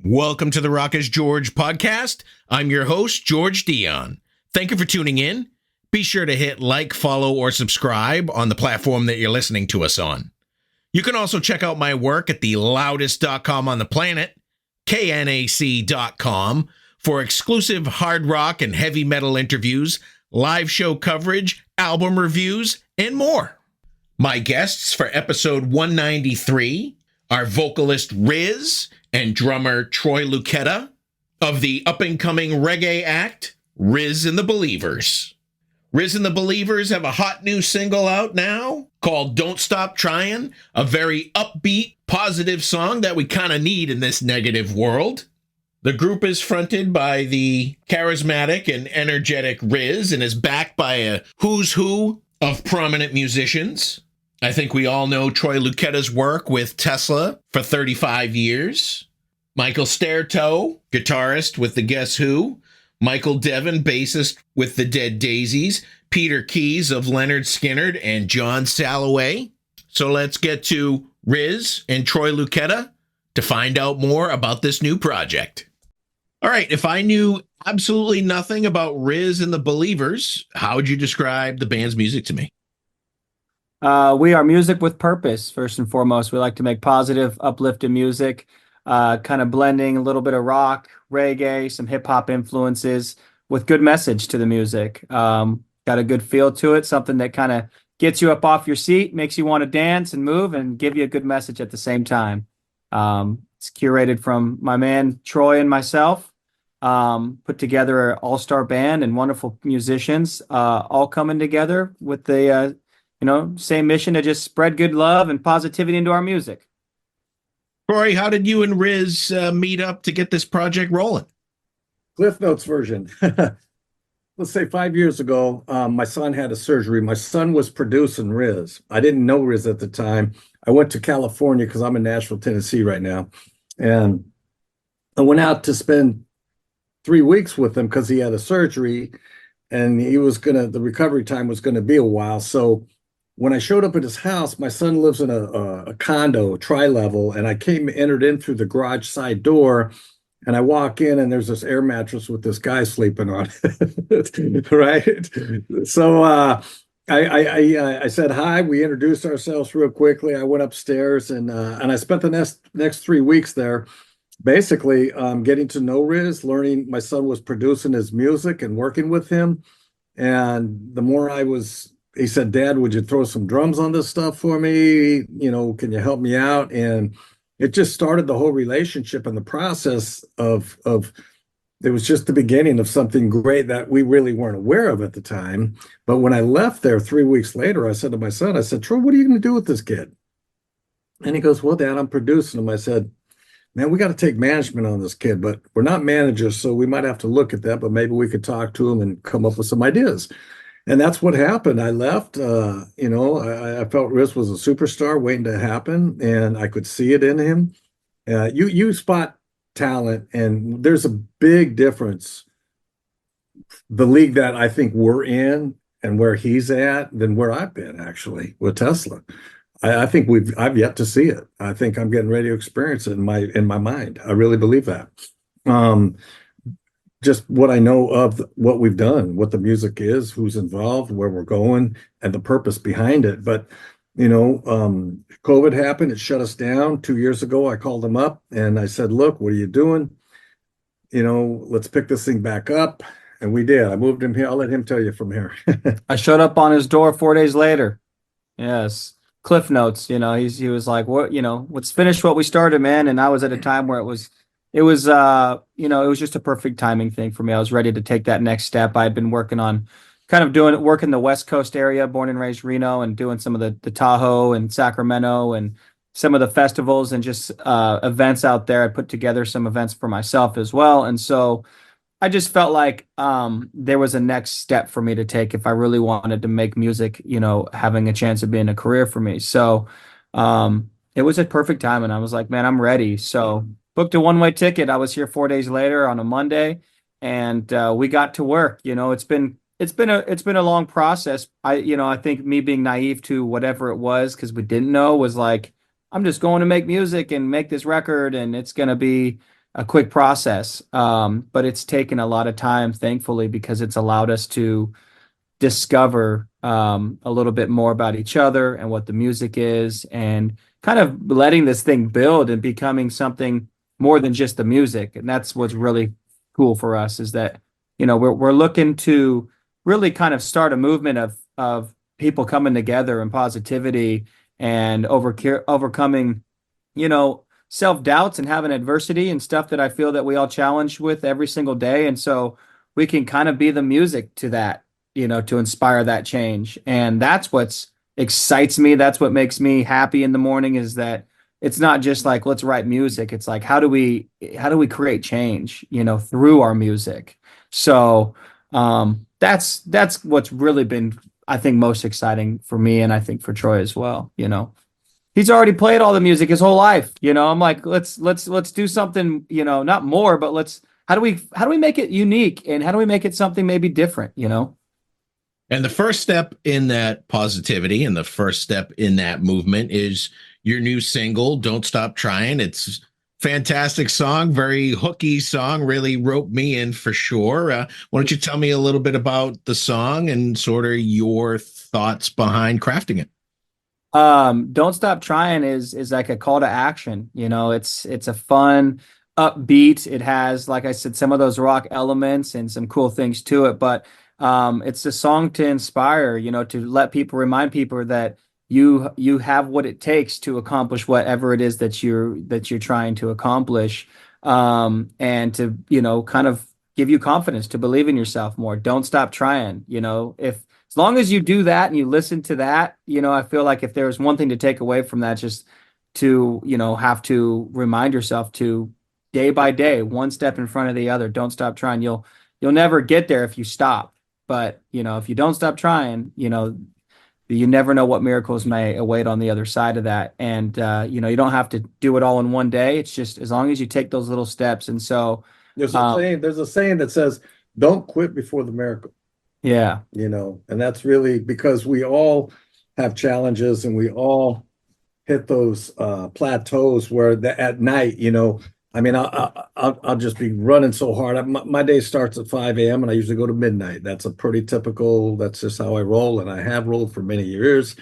Welcome to the Rock is George podcast. I'm your host, George Dionne. Thank you for tuning in. Be sure to hit like, follow, or subscribe on the platform that you're listening to us on. You can also check out my work at the loudest.com on the planet, knac.com, for exclusive hard rock and heavy metal interviews, live show coverage, album reviews, and more. My guests for episode 193 are vocalist RIZZ and drummer Troy Luccketta of the up-and-coming reggae act, RIZZ and the Believerz. RIZZ and the Believerz have a hot new single out now called Don't Stop Tryin', a very upbeat, positive song that we kind of need in this negative world. The group is fronted by the charismatic and energetic RIZZ and is backed by a who's who of prominent musicians. I think we all know Troy Lucketta's work with Tesla for 35 years. Michael Stairtoe, guitarist with the Guess Who. Michael Devon, bassist with the Dead Daisies. Peter Keys of Leonard Skinner and John Salloway. So let's get to RIZZ and Troy Luccketta to find out more about this new project. All right, if I knew absolutely nothing about RIZZ and the Believerz, how would you describe the band's music to me? We are music with purpose, first and foremost. We like to make positive, uplifting music, kind of blending a little bit of rock, reggae, some hip-hop influences with good message to the music. Got a good feel to it, something that kind of gets you up off your seat, makes you want to dance and move, and give you a good message at the same time. It's curated from my man Troy and myself, put together an all-star band and wonderful musicians, all coming together with the same mission to just spread good love and positivity into our music. Troy, how did you and RIZZ meet up to get this project rolling? Cliff Notes version. Let's say 5 years ago, my son had a surgery. My son was producing RIZZ. I didn't know RIZZ at the time. I went to California because I'm in Nashville, Tennessee right now. And I went out to spend 3 weeks with him because he had a surgery and the recovery time was going to be a while. So when I showed up at his house, my son lives in a condo, tri-level, and I entered in through the garage side door, and I walk in, and there's this air mattress with this guy sleeping on it, right? So I said hi. We introduced ourselves real quickly. I went upstairs, and I spent the next 3 weeks there, basically getting to know RIZZ, learning. My son was producing his music and working with him, and the more he said, "Dad, would you throw some drums on this stuff for me? Can you help me out?" And it just started the whole relationship and the process of it was just the beginning of something great that we really weren't aware of at the time. But when I left there 3 weeks later, I said to my son, "Troy, what are you going to do with this kid?" And he goes, "Well, Dad, I'm producing him." I said, "Man, we got to take management on this kid, but we're not managers, so we might have to look at that, but maybe we could talk to him and come up with some ideas." And that's what happened. I left, I felt RIZZ was a superstar waiting to happen, and I could see it in him. You spot talent, and there's a big difference. The league that I think we're in and where he's at than where I've been, actually, with Tesla. I think I've yet to see it. I think I'm getting ready to experience it in my mind. I really believe that. Just what I know of what we've done, what the music is, who's involved, where we're going, and the purpose behind it. But, COVID happened. It shut us down 2 years ago. I called him up and I said, "Look, what are you doing? Let's pick this thing back up." And we did. I moved him here. I'll let him tell you from here. I showed up on his door 4 days later. Yes. Cliff Notes, he was like, "What, let's finish what we started, man." And I was at a time where it was just a perfect timing thing for me. I was ready to take that next step. I had been working on work in the West Coast area, born and raised Reno, and doing some of the Tahoe and Sacramento and some of the festivals and just events out there. I put together some events for myself as well. And so I just felt like there was a next step for me to take if I really wanted to make music, having a chance of being a career for me. So it was a perfect time. And I was like, man, I'm ready. So booked a one-way ticket. I was here 4 days later on a Monday, and we got to work. It's been a long process. I think me being naive to whatever it was, because we didn't know, was like, I'm just going to make music and make this record, and it's going to be a quick process. But it's taken a lot of time, thankfully, because it's allowed us to discover a little bit more about each other and what the music is, and kind of letting this thing build and becoming something more than just the music. And that's what's really cool for us, is that, you know, we're looking to really kind of start a movement of people coming together and positivity and overcoming, you know, self-doubts and having adversity and stuff that I feel that we all challenge with every single day. And so we can kind of be the music to that, you know, to inspire that change. And that's what's excites me. That's what makes me happy in the morning, is that it's not just like, let's write music. It's like, how do we create change, you know, through our music? So that's what's really been, I think, most exciting for me, and I think for Troy as well. You know, he's already played all the music his whole life. You know, I'm like, let's do something, you know, not more, but how do we make it unique, and how do we make it something maybe different, you know? And the first step in that positivity and the first step in that movement is your new single, Don't Stop Tryin'. It's fantastic song, very hooky song, really roped me in for sure. Why don't you tell me a little bit about the song and sort of your thoughts behind crafting it? Don't Stop Tryin' is like a call to action. You know, it's a fun, upbeat. It has, like I said, some of those rock elements and some cool things to it, but it's a song to inspire, you know, to remind people that you have what it takes to accomplish whatever it is that you're trying to accomplish, and to, you know, kind of give you confidence to believe in yourself more. Don't stop trying. You know, as long as you do that and you listen to that, you know, I feel like if there's one thing to take away from that, just to, you know, have to remind yourself to, day by day, one step in front of the other. Don't stop trying. You'll never get there if you stop. But, you know, if you don't stop trying, you know, you never know what miracles may await on the other side of that. And, you know, you don't have to do it all in one day. It's just as long as you take those little steps. And so there's a saying that says, don't quit before the miracle. Yeah. You know, and that's really because we all have challenges, and we all hit those plateaus where at night, you know, I mean, I'll just be running so hard. My day starts at 5 a.m. and I usually go to midnight. That's a pretty typical, that's just how I roll. And I have rolled for many years.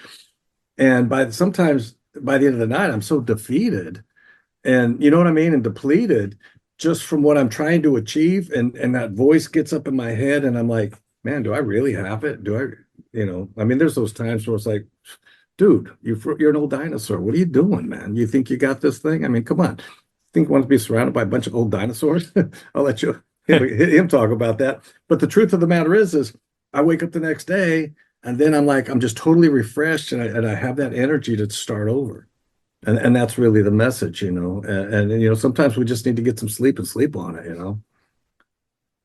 And sometimes by the end of the night, I'm so defeated, and you know what I mean? And depleted just from what I'm trying to achieve. And that voice gets up in my head and I'm like, man, do I really have it? Do I, you know, I mean, there's those times where it's like, dude, you're an old dinosaur. What are you doing, man? You think you got this thing? I mean, come on. Think wants to be surrounded by a bunch of old dinosaurs. I'll let him talk about that. But the truth of the matter is I wake up the next day and then I'm just totally refreshed, and I have that energy to start over. And that's really the message, you know. And you know, sometimes we just need to get some sleep and sleep on it, you know.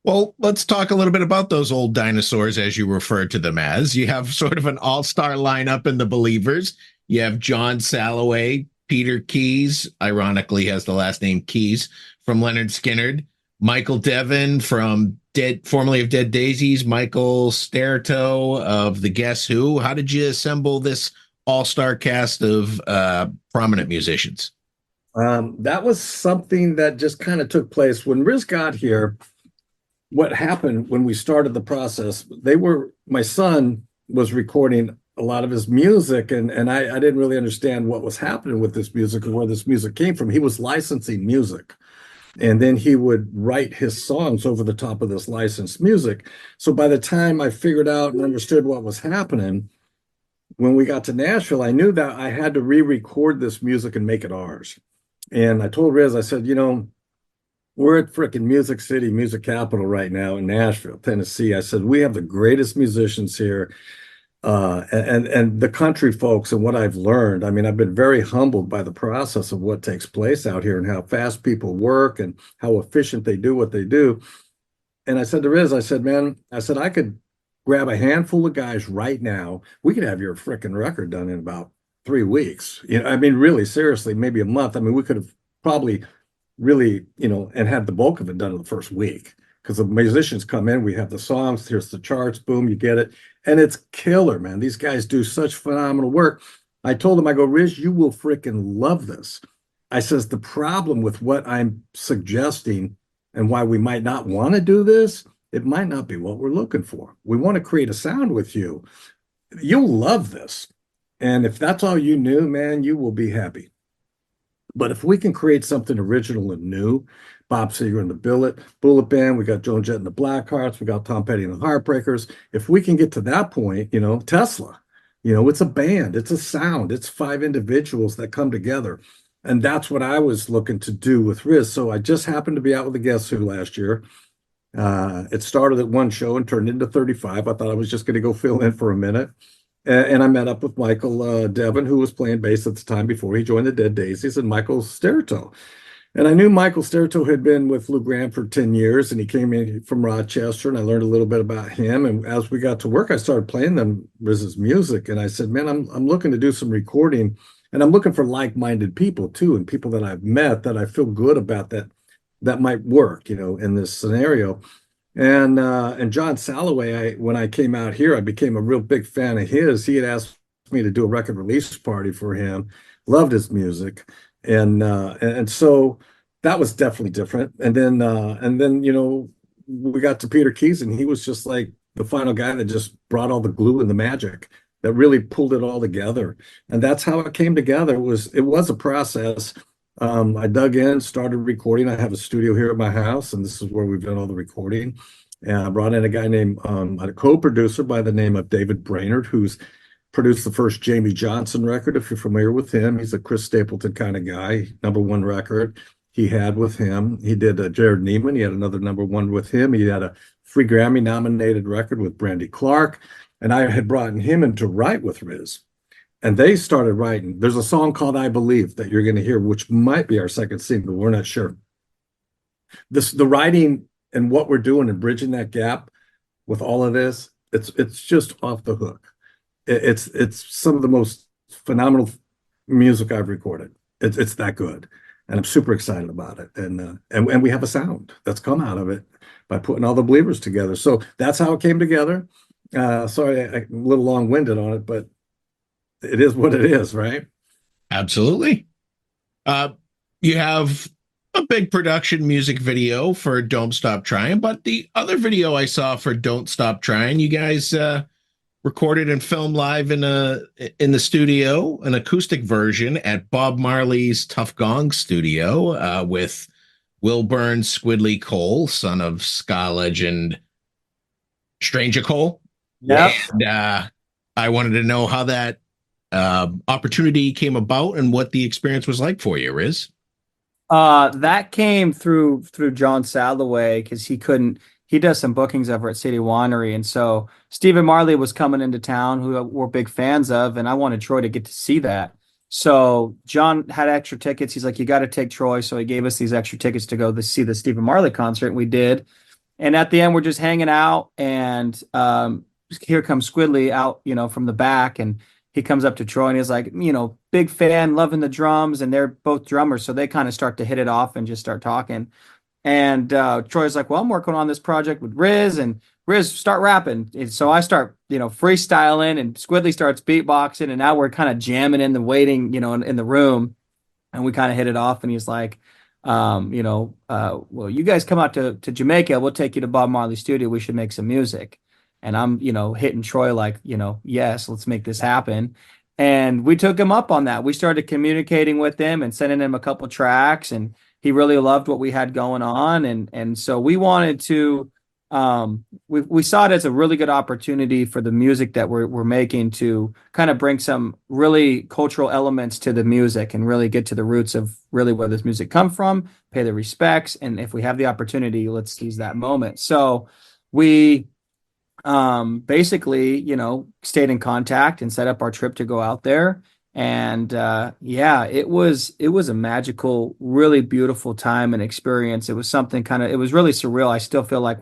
Well, let's talk a little bit about those old dinosaurs, as you refer to them as. You have sort of an all-star lineup in the Believerz. You have John Salloway, Peter Keys, ironically has the last name Keys, from Leonard Skinner, Michael Devin from formerly of Dead Daisies, Michael Sterto of the Guess Who. How did you assemble this all-star cast of prominent musicians? That was something that just kind of took place when Riz got here. What happened when we started the process, my son was recording a lot of his music, and I didn't really understand what was happening with this music or where this music came from. He was licensing music, and then he would write his songs over the top of this licensed music. So by the time I figured out and understood what was happening, when we got to Nashville, I knew that I had to re-record this music and make it ours. And I told Riz, I said, you know, we're at frickin' Music City, music capital right now in Nashville, Tennessee. I said, we have the greatest musicians here. And the country folks, and what I've learned, I mean, I've been very humbled by the process of what takes place out here and how fast people work and how efficient they do what they do. And I said to Riz, I said, man, I could grab a handful of guys right now. We could have your frickin' record done in about 3 weeks. You know, I mean, really, seriously, maybe a month. I mean, we could have probably really, you know, and had the bulk of it done in the first week. Because the musicians come in, we have the songs, here's the charts, boom, you get it. And it's killer, man. These guys do such phenomenal work. I told them, I go, Riz, you will freaking love this. I says, the problem with what I'm suggesting and why we might not want to do this, it might not be what we're looking for. We want to create a sound with you. You'll love this. And if that's all you knew, man, you will be happy. But if we can create something original and new, Bob Seger and the Bullet Band, we got Joan Jett and the Blackhearts, we got Tom Petty and the Heartbreakers. If we can get to that point, you know, Tesla, you know, it's a band, it's a sound, it's 5 individuals that come together. And that's what I was looking to do with RIZZ. So I just happened to be out with the Guess Who last year. It started at one show and turned into 35. I thought I was just going to go fill in for a minute. And I met up with Michael Devin, who was playing bass at the time before he joined the Dead Daisies, and Michael Sterito. And I knew Michael Sterito had been with Lou Graham for 10 years, and he came in from Rochester, and I learned a little bit about him. And as we got to work, I started playing them RIZZ's music, and I said, man, I'm looking to do some recording, and I'm looking for like-minded people too, and people that I've met that I feel good about that might work, you know, in this scenario. And John Salloway, when I came out here, I became a real big fan of his. He had asked me to do a record release party for him, loved his music. And so that was definitely different. And then, you know, we got to Peter Keys, and he was just like the final guy that just brought all the glue and the magic that really pulled it all together. And that's how it came together. It was a process. I dug in, started recording. I have a studio here at my house, and this is where we've done all the recording. And I brought in a guy named, a co-producer by the name of David Brainerd, who's produced the first Jamie Johnson record, if you're familiar with him. He's a Chris Stapleton kind of guy, #1 record he had with him. He did Jared Neiman. He had another #1 with him. He had a free Grammy nominated record with Brandy Clark. And I had brought him in to write with RIZZ. And they started writing. There's a song called I Believe that you're going to hear, which might be our second single. We're not sure. The writing and what we're doing and bridging that gap with all of this, it's just off the hook. It's some of the most phenomenal music I've recorded. It's that good. And I'm super excited about it. And we have a sound that's come out of it by putting all the Believers together. So that's how it came together. Sorry, I'm a little long-winded on it, but it is what it is, right? Absolutely. You have a big production music video for Don't Stop Tryin', but the other video I saw for Don't Stop Tryin', you guys recorded and filmed live in the studio, an acoustic version at Bob Marley's Tuff Gong studio with WILBURN Squidly Cole, son of ska legend Stranger Cole. Yeah. And I wanted to know how that opportunity came about and what the experience was like for you, Riz. That came through John Salloway, because he does some bookings over at City Winery. And so Stephen Marley was coming into town, who we're big fans of, and I wanted Troy to get to see that. So John had extra tickets. He's like, you got to take Troy. So he gave us these extra tickets to go to see the Stephen Marley concert, and we did. And at the end, we're just hanging out, and here comes Squidly out, you know, from the back, and he comes up to Troy, and he's like, you know, big fan, loving the drums, and they're both drummers, so they kind of start to hit it off and just start talking. And Troy's like, well, I'm working on this project with RIZZ, and RIZZ, start rapping. And so I start, you know, freestyling, and Squidly starts beatboxing, and now we're kind of jamming in the waiting, you know, in the room, and we kind of hit it off. And he's like, well, you guys come out to Jamaica, we'll take you to Bob Marley's studio, we should make some music. And I'm, you know, hitting Troy like, you know, yes, let's make this happen. And we took him up on that. We started communicating with him and sending him a couple tracks, and he really loved what we had going on. And so we wanted to, we saw it as a really good opportunity for the music that we're making to kind of bring some really cultural elements to the music and really get to the roots of really where this music come from, pay the respects. And if we have the opportunity, let's seize that moment. So we basically, you know, stayed in contact and set up our trip to go out there. And yeah, it was a magical, really beautiful time and experience. It was something it was really surreal. I still feel like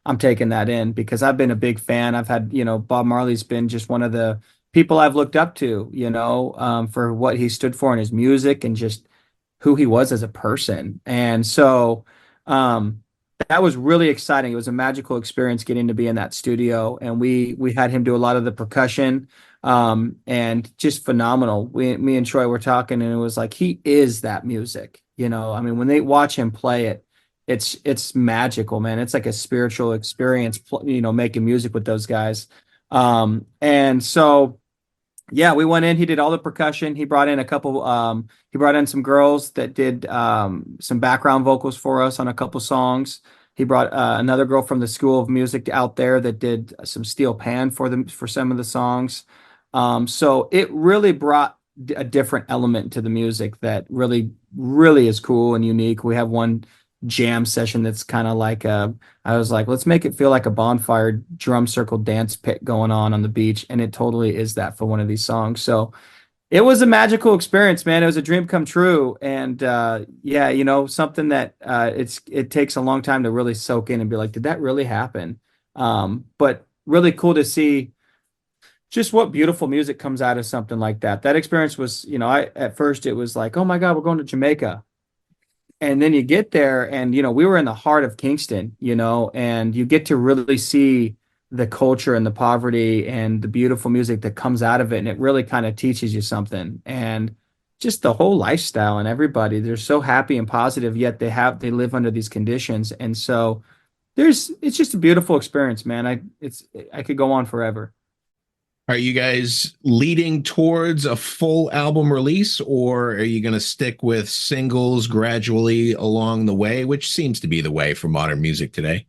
I'm taking that in, because I've been a big fan. I've had, you know, Bob Marley's been just one of the people I've looked up to, you know, for what he stood for in his music and just who he was as a person. And so that was really exciting. It was a magical experience getting to be in that studio, and we had him do a lot of the percussion. and just phenomenal. Me and Troy were talking, and it was like he is that music. I mean, when they watch him play it, it's magical, man. It's like a spiritual experience, making music with those guys. And so yeah, we went in. He did all the percussion. He brought in a couple. He brought in some girls that did some background vocals for us on a couple songs. He brought another girl from the School of Music out there that did some steel pan for some of the songs. So it really brought a different element to the music that really, really is cool and unique. We have one jam session that's kind of like I was like, let's make it feel like a bonfire drum circle dance pit going on the beach, and it totally is that for one of these songs. So it was a magical experience, man. It was a dream come true, and yeah, something that it takes a long time to really soak in and be like, did that really happen? But really cool to see just what beautiful music comes out of something like that. That experience was, at first it was like, oh my God, we're going to Jamaica. And then you get there and, we were in the heart of Kingston, and you get to really see the culture and the poverty and the beautiful music that comes out of it. And it really kind of teaches you something. And just the whole lifestyle and everybody, they're so happy and positive, yet they live under these conditions. And so it's just a beautiful experience, man. I could go on forever. Are you guys leading towards a full album release, or are you going to stick with singles gradually along the way, which seems to be the way for modern music today?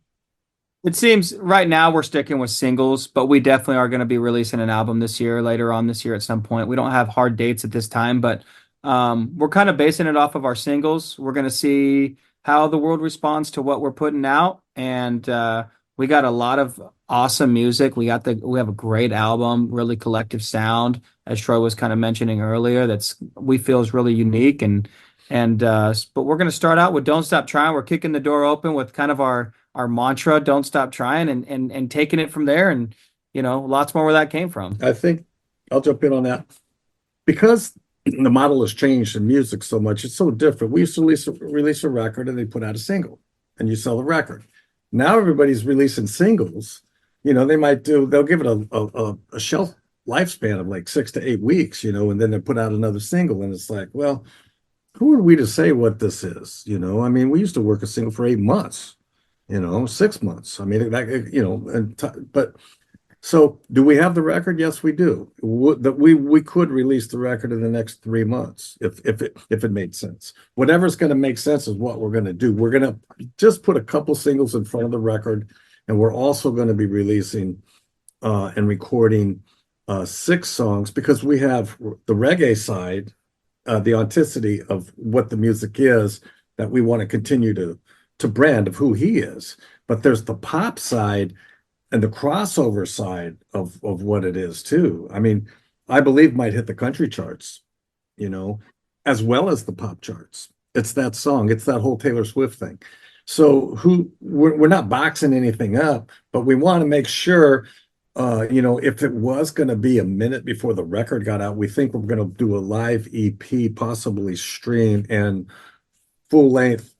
It seems right now we're sticking with singles, but we definitely are going to be releasing an album later on this year at some point. We don't have hard dates at this time, but we're kind of basing it off of our singles. We're going to see how the world responds to what we're putting out, and we got a lot of awesome music. We have a great album, really collective sound, as Troy was kind of mentioning earlier. We feel is really unique, but we're going to start out with "Don't Stop Trying." We're kicking the door open with kind of our mantra, "Don't Stop Trying," and taking it from there, and lots more where that came from. I think I'll jump in on that because the model has changed in music so much. It's so different. We used to release a record and they put out a single, and you sell the record. Now everybody's releasing singles. They'll give it a shelf lifespan of like 6 to 8 weeks, and then they put out another single, and it's like, well, who are we to say what this is? I mean, we used to work a single for 8 months, 6 months. I mean, but so do we have the record? Yes, we do. We could release the record in the next 3 months if it made sense. Whatever's going to make sense is what we're going to do. We're going to just put a couple singles in front of the record, and we're also going to be releasing and recording 6 songs because we have the reggae side, the authenticity of what the music is that we want to continue to brand of who he is. But there's the pop side and the crossover side of what it is too. I mean, I Believe might hit the country charts, as well as the pop charts. It's that song. It's that whole Taylor Swift thing. So we're not boxing anything up, but we want to make sure, if it was going to be a minute before the record got out, we think we're going to do a live EP, possibly stream and full length,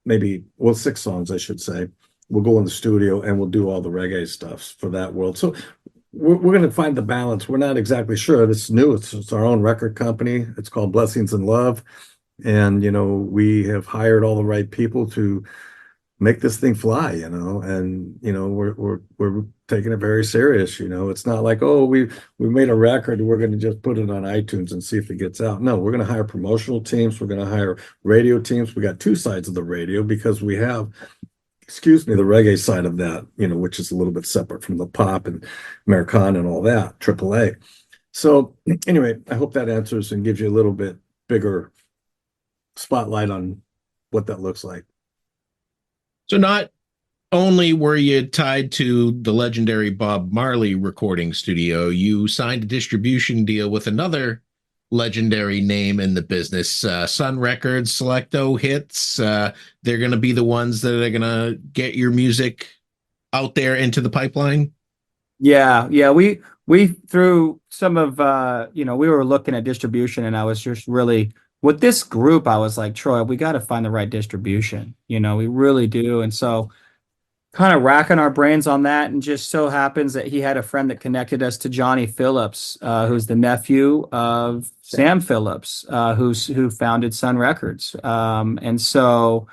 maybe 6 songs, I should say. We'll go in the studio and we'll do all the reggae stuff for that world. So we're going to find the balance. We're not exactly sure. This is new. It's our own record company. It's called Blessings and Love. And, we have hired all the right people to make this thing fly, and, we're taking it very serious. It's not like, oh, we made a record. We're going to just put it on iTunes and see if it gets out. No, we're going to hire promotional teams. We're going to hire radio teams. We got 2 sides of the radio because we have, the reggae side of that, which is a little bit separate from the pop and Americana and all that, AAA. So anyway, I hope that answers and gives you a little bit bigger spotlight on what that looks like. So not only were you tied to the legendary Bob Marley recording studio, you signed a distribution deal with another legendary name in the business, Sun Records, Selecto Hits. They're going to be the ones that are going to get your music out there into the pipeline. Yeah. We through some of, we were looking at distribution, and I was just really, with this group, I was like, Troy, we got to find the right distribution. We really do. And so kind of racking our brains on that, and just so happens that he had a friend that connected us to Johnny Phillips, who's the nephew of Sam Phillips, who founded Sun Records. And so,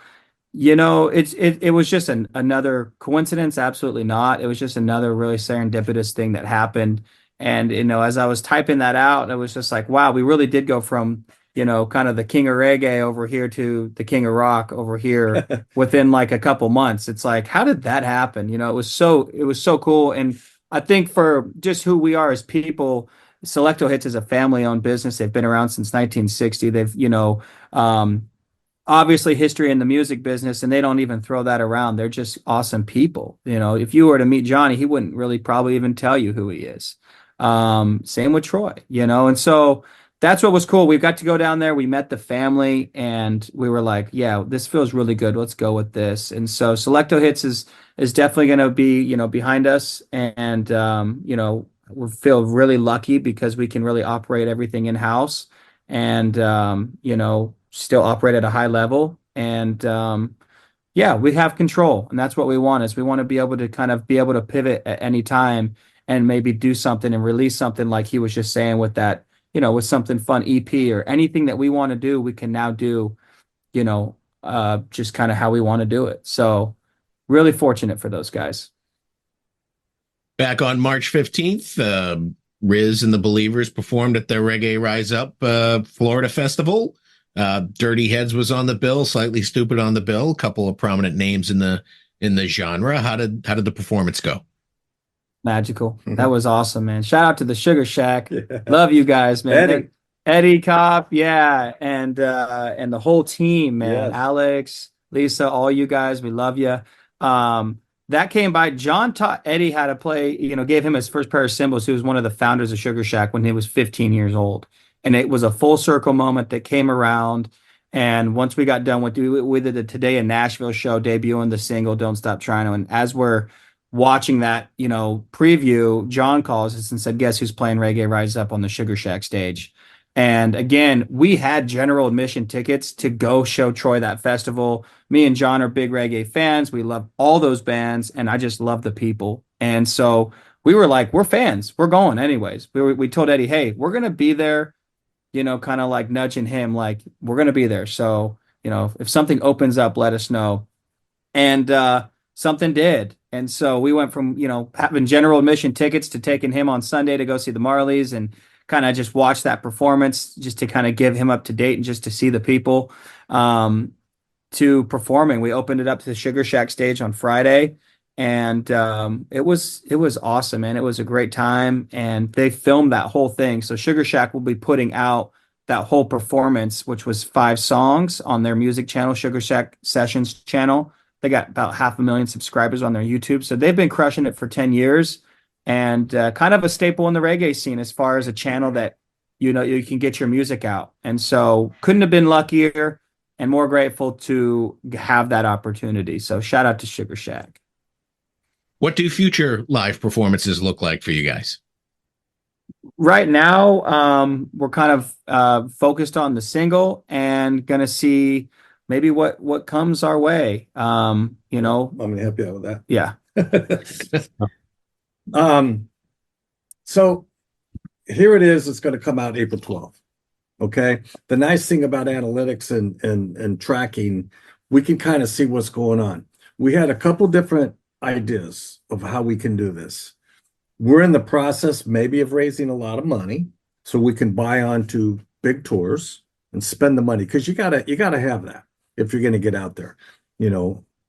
it was just another coincidence. Absolutely not. It was just another really serendipitous thing that happened. And, as I was typing that out, it was just like, wow, we really did go from, kind of the king of reggae over here to the king of rock over here within like a couple months. It's like, how did that happen? It was so cool. And I think for just who we are as people, Selecto Hits is a family-owned business. They've been around since 1960. They've, obviously history in the music business, and they don't even throw that around. They're just awesome people. If you were to meet Johnny, he wouldn't really probably even tell you who he is. Same with Troy, and so that's what was cool. We got to go down there. We met the family, and we were like, yeah, this feels really good. Let's go with this. And so Selecto Hits is definitely going to be, behind us. And, we feel really lucky because we can really operate everything in-house and, still operate at a high level. And, yeah, we have control. And that's what we want, is we want to be able to kind of be able to pivot at any time and maybe do something and release something like he was just saying with that, with something fun EP or anything that we want to do, we can now do, just kind of how we want to do it. So really fortunate for those guys. Back on March 15th, RIZZ and the Believers performed at the Reggae Rise Up Florida Festival. Dirty Heads was on the bill, Slightly Stupid on the bill, a couple of prominent names in the genre. How did the performance go? Magical. That was awesome, man. Shout out to the Sugar Shack. Yeah. Love you guys, man. Eddie Kopp, yeah, and the whole team, man. Yes. Alex, Lisa, all you guys, we love you. That came by. John taught Eddie how to play, gave him his first pair of cymbals. He was one of the founders of Sugar Shack when he was 15 years old. And it was a full circle moment that came around. And once we got done with the Today in Nashville show, debuting the single Don't Stop Tryin', and as we're watching that, preview, John calls us and said, guess who's playing Reggae Rise Up on the Sugar Shack stage? And again, we had general admission tickets to go show Troy that festival. Me and John are big reggae fans. We love all those bands, and I just love the people. And so we were like, we're fans. We're going anyways. We told Eddie, hey, we're going to be there, kind of like nudging him, like, we're going to be there. So, if something opens up, let us know. And something did. And so we went from, having general admission tickets to taking him on Sunday to go see the Marleys and kind of just watch that performance, just to kind of give him up to date and just to see the people, to performing. We opened it up to the Sugar Shack stage on Friday, and it was awesome, and it was a great time, and they filmed that whole thing. So Sugar Shack will be putting out that whole performance, which was 5 songs, on their music channel, Sugar Shack Sessions channel. They got about 500,000 subscribers on their YouTube. So they've been crushing it for 10 years, and kind of a staple in the reggae scene as far as a channel that, you can get your music out. And so couldn't have been luckier and more grateful to have that opportunity. So shout out to Sugar Shack. What do future live performances look like for you guys? Right now, we're kind of focused on the single and going to see maybe what comes our way. I'm going to help you out with that. Yeah. So here it is. It's going to come out April 12th. Okay. The nice thing about analytics and tracking, we can kind of see what's going on. We had a couple different ideas of how we can do this. We're in the process maybe of raising a lot of money so we can buy onto big tours and spend the money, because you gotta have that if you're going to get out there,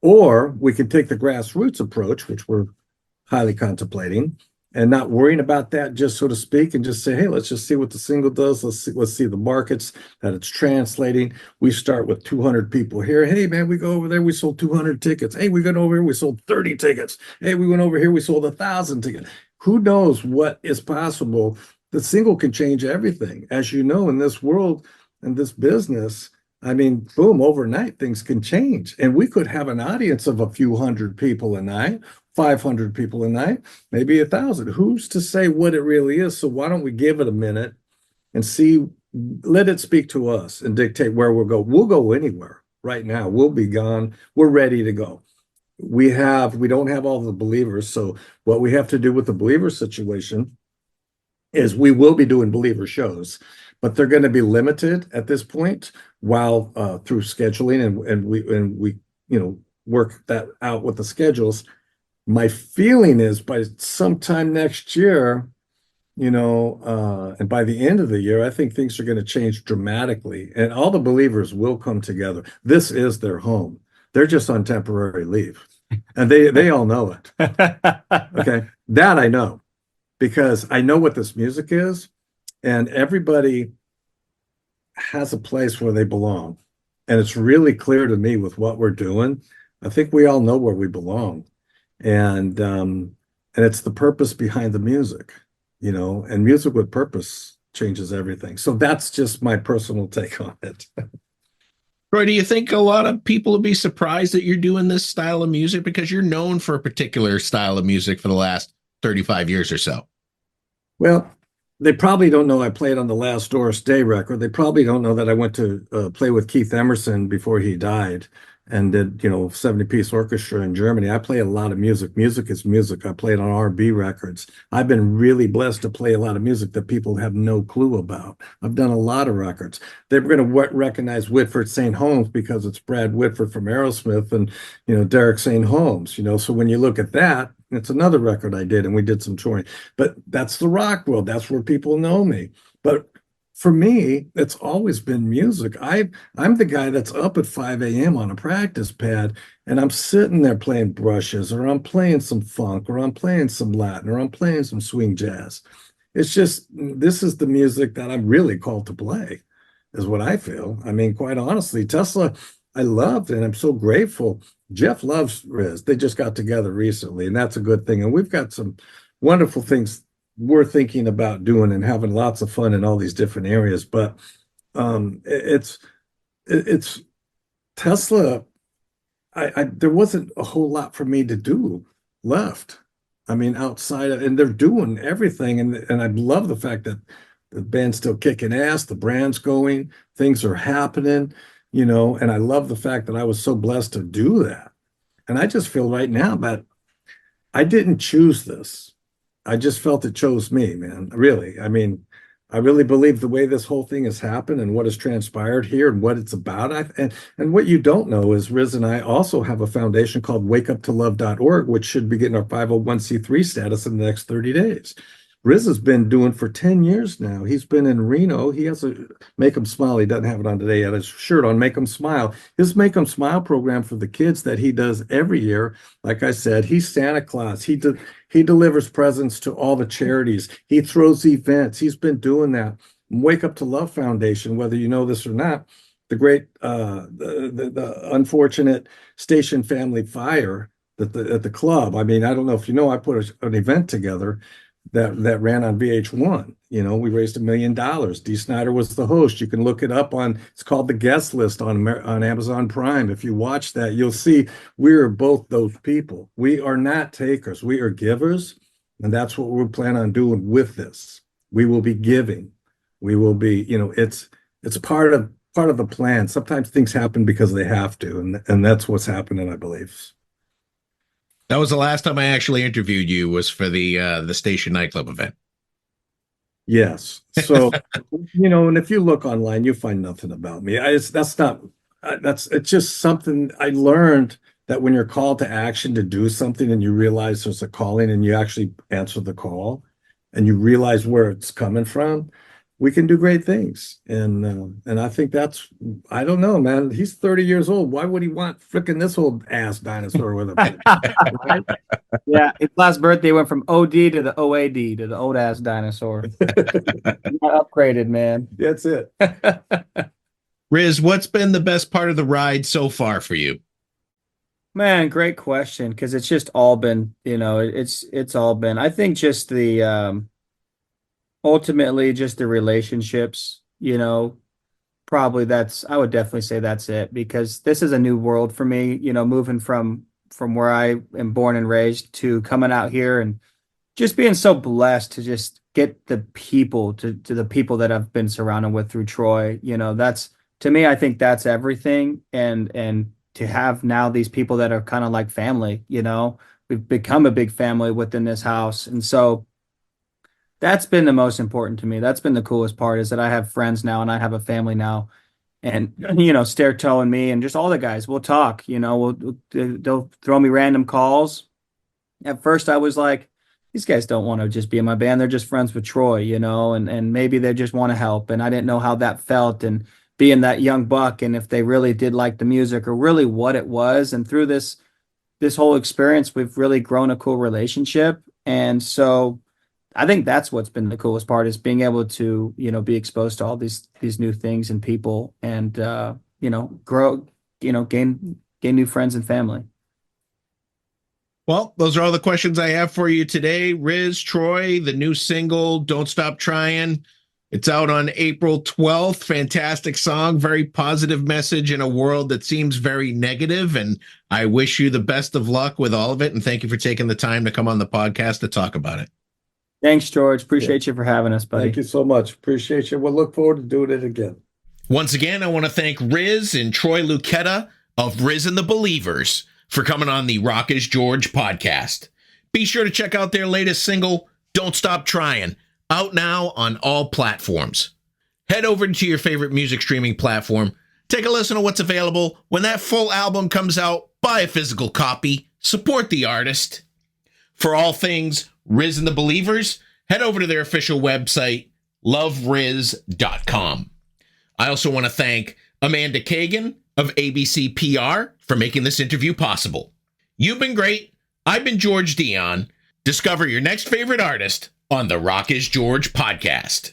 or we can take the grassroots approach, which we're highly contemplating, and not worrying about that, just so to speak, and just say, hey, let's just see what the single does. Let's see the markets that it's translating. We start with 200 people here. Hey, man, we go over there, we sold 200 tickets. Hey, we went over here, we sold 30 tickets. Hey, we went over here, we sold 1,000 tickets. Who knows what is possible? The single can change everything. As you know, in this world, in this business, I mean, boom, overnight things can change. And we could have an audience of a few hundred people a night, 500 people a night, maybe 1,000. Who's to say what it really is? So why don't we give it a minute and see, let it speak to us and dictate where we'll go. We'll go anywhere right now. We'll be gone. We're ready to go. we don't have all the Believers. So what we have to do with the Believer situation is we will be doing Believer shows, but they're going to be limited at this point while through scheduling and we work that out with the schedules. My feeling is by sometime next year, and by the end of the year, I think things are going to change dramatically, and all the Believers will come together. This is their home. They're just on temporary leave, and they all know it. Okay, that I know, because I know what this music is, and everybody has a place where they belong, and it's really clear to me with what we're doing. I think we all know where we belong, and it's the purpose behind the music. And music with purpose changes everything. So that's just my personal take on it. Roy, do you think a lot of people would be surprised that you're doing this style of music, because you're known for a particular style of music for the last 35 years or so? Well, they probably don't know I played on the last Doris Day record. They probably don't know that I went to play with Keith Emerson before he died and did, 70-piece orchestra in Germany. I play a lot of music. Music is music. I played on R&B records. I've been really blessed to play a lot of music that people have no clue about. I've done a lot of records. They're going to recognize Whitford St. Holmes because it's Brad Whitford from Aerosmith and, Derek St. Holmes, So when you look at that, it's another record I did, and we did some touring. But that's the rock world. That's where people know me. But for me, it's always been music. I'm the guy that's up at 5 a.m. on a practice pad, and I'm sitting there playing brushes, or I'm playing some funk, or I'm playing some Latin, or I'm playing some swing jazz. It's just, this is the music that I'm really called to play, is what I feel. I mean, quite honestly, Tesla, I loved, and I'm so grateful. Jeff loves RIZZ. They just got together recently, and that's a good thing. And we've got some wonderful things we're thinking about doing and having lots of fun in all these different areas. But it's Tesla. There wasn't a whole lot for me to do left. I mean, outside of, and they're doing everything. And I love the fact that the band's still kicking ass, the brand's going, things are happening, and I love the fact that I was so blessed to do that. And I just feel right now that I didn't choose this. I just felt it chose me, man. Really. I mean, I really believe the way this whole thing has happened and what has transpired here and what it's about. And what you don't know is RIZZ and I also have a foundation called wakeuptolove.org, which should be getting our 501c3 status in the next 30 days. RIZZ has been doing for 10 years now. He's been in Reno. He has a Make 'em Smile. He doesn't have it on today. He had his shirt on Make 'em Smile. His Make 'em Smile program for the kids that he does every year. Like I said, he's Santa Claus. He delivers presents to all the charities. He throws events. He's been doing that. Wake Up to Love Foundation, whether you know this or not, the great, the unfortunate station family fire at the club. I mean, I don't know if you know, I put an event together that ran on VH1. We raised $1 million. Dee Snider was the host. You can look it up it's called The Guest List on Amazon Prime. If you watch that, you'll see we're both those people. We are not takers. We are givers. And that's what we plan on doing with this. We will be giving. We will be, it's part of the plan. Sometimes things happen because they have to. And that's what's happening, I believe. That was the last time I actually interviewed you, was for the Station nightclub event. Yes. So, and if you look online, you find nothing about me. It's just something I learned, that when you're called to action to do something and you realize there's a calling and you actually answer the call and you realize where it's coming from, we can do great things. And I think I don't know, man. He's 30 years old. Why would he want frickin' this old ass dinosaur with him? Right? Yeah, his last birthday went from OD to the OAD to the old ass dinosaur. Upgraded, man. That's it. RIZZ, what's been the best part of the ride so far for you? Man, great question, because it's just all been, it's all been. I think just the ultimately just the relationships, probably I would definitely say that's it, because this is a new world for me, moving from where I am born and raised to coming out here and just being so blessed to just get the people to the people that I've been surrounded with through Troy. That's, to me, I think that's everything. And to have now these people that are kind of like family, we've become a big family within this house. And so that's been the most important to me. That's been the coolest part, is that I have friends now and I have a family now. And, Stair Toe and me and just all the guys, we'll talk, they'll throw me random calls. At first I was like, these guys don't want to just be in my band. They're just friends with Troy, and maybe they just want to help. And I didn't know how that felt, and being that young buck, and if they really did like the music or really what it was. And through this whole experience, we've really grown a cool relationship. And so I think that's what's been the coolest part, is being able to, be exposed to all these new things and people, and grow, gain new friends and family. Well, those are all the questions I have for you today. RIZZ, Troy, the new single, Don't Stop Tryin'. It's out on April 12th. Fantastic song, very positive message in a world that seems very negative. And I wish you the best of luck with all of it. And thank you for taking the time to come on the podcast to talk about it. Thanks, George. Appreciate you for having us, buddy. Thank you so much. Appreciate you. We'll look forward to doing it again. Once again, I want to thank RIZZ and Troy LUCCKETTA of RIZZ and the Believerz for coming on the Rock is George podcast. Be sure to check out their latest single, Don't Stop Tryin', out now on all platforms. Head over to your favorite music streaming platform. Take a listen to what's available. When that full album comes out, buy a physical copy. Support the artist. For all things RIZZ and the Believerz, head over to their official website, loverizz.com. I also want to thank Amanda Kagan of ABC PR for making this interview possible. You've been great. I've been George Dionne. Discover your next favorite artist on the Rock is George podcast.